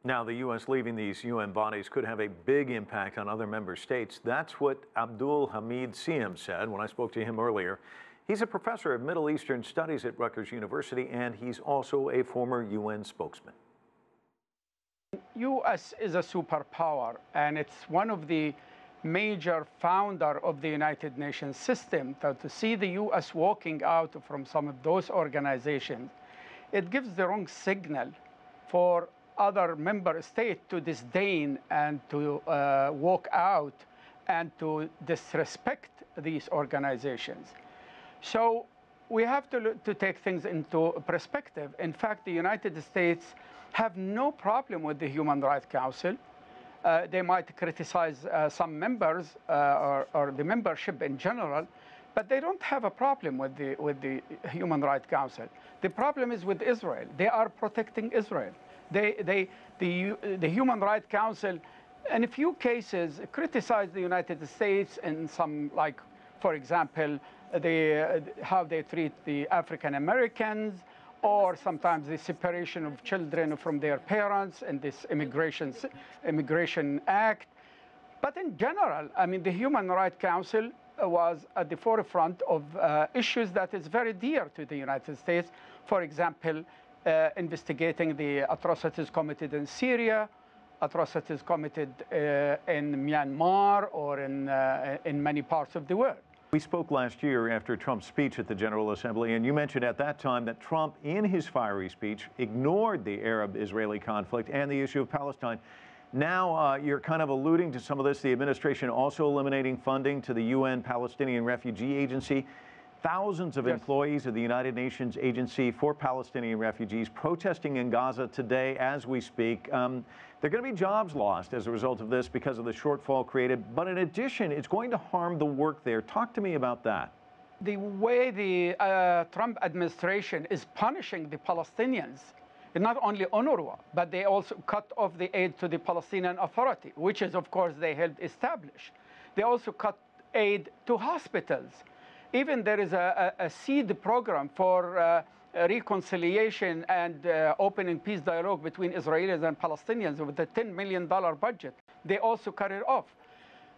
Now, the U.S. leaving these UN bodies could have a big impact on other member states. That's what Abdelhamid Siyam said when I spoke to him earlier. He's a professor of Middle Eastern Studies at Rutgers University, and he's also a former UN spokesman. U.S. is a superpower, and it's one of the major founder of the United Nations system. So to see the U.S. walking out from some of those organizations, it gives the wrong signal for other member states to disdain and to walk out and to disrespect these organizations. So we have to take things into perspective. In fact, the United States have no problem with the Human Rights Council. They might criticize some members or the membership in general, but they don't have a problem with the Human Rights Council. The problem is with Israel. They are protecting Israel. The Human Rights Council, in a few cases, criticized the United States in some, like, for example, how they treat the African Americans, or sometimes the separation of children from their parents in this Immigration Act. But in general, I mean, the Human Rights Council was at the forefront of issues that is very dear to the United States. For example, investigating the atrocities committed in Syria, atrocities committed in Myanmar, or in many parts of the world. We spoke last year after Trump's speech at the General Assembly, and you mentioned at that time that Trump, in his fiery speech, ignored the Arab-Israeli conflict and the issue of Palestine. Now you're kind of alluding to some of this, the administration also eliminating funding to the UN Palestinian Refugee Agency. Thousands of employees of the United Nations Agency for Palestinian Refugees protesting in Gaza today as we speak. There are going to be jobs lost as a result of this because of the shortfall created. But in addition, it's going to harm the work there. Talk to me about that. The way the Trump administration is punishing the Palestinians, and not only UNRWA, but they also cut off the aid to the Palestinian Authority, which is, of course, they helped establish. They also cut aid to hospitals. Even there is a seed program for reconciliation and opening peace dialogue between Israelis and Palestinians with a $10 million budget. They also cut it off.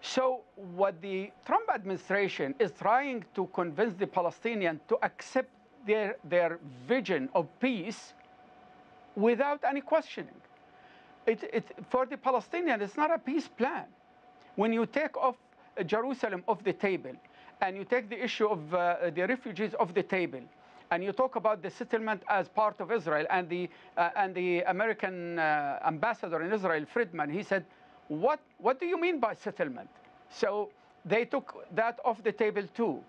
So what the Trump administration is trying to convince the Palestinians to accept their vision of peace without any questioning. For the Palestinians, it's not a peace plan. When you take off Jerusalem off the table, and you take the issue of the refugees off the table, and you talk about the settlement as part of Israel, and the American ambassador in Israel, Friedman, he said, what do you mean by settlement? So they took that off the table too.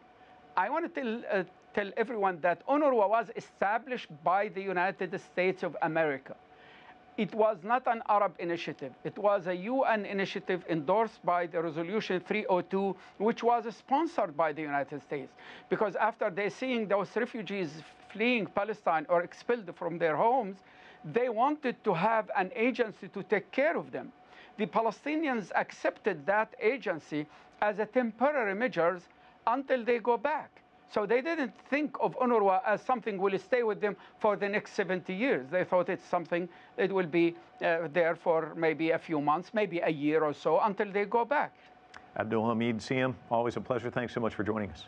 I want to tell everyone that UNRWA was established by the United States of America. It was not an Arab initiative. It was a UN initiative endorsed by the Resolution 302, which was sponsored by the United States. Because after they seeing those refugees fleeing Palestine or expelled from their homes, they wanted to have an agency to take care of them. The Palestinians accepted that agency as a temporary measures until they go back. So they didn't think of UNRWA as something will stay with them for the next 70 years. They thought it's something that will be there for maybe a few months, maybe a year or so, until they go back. Abdelhamid Siyam, always a pleasure. Thanks so much for joining us.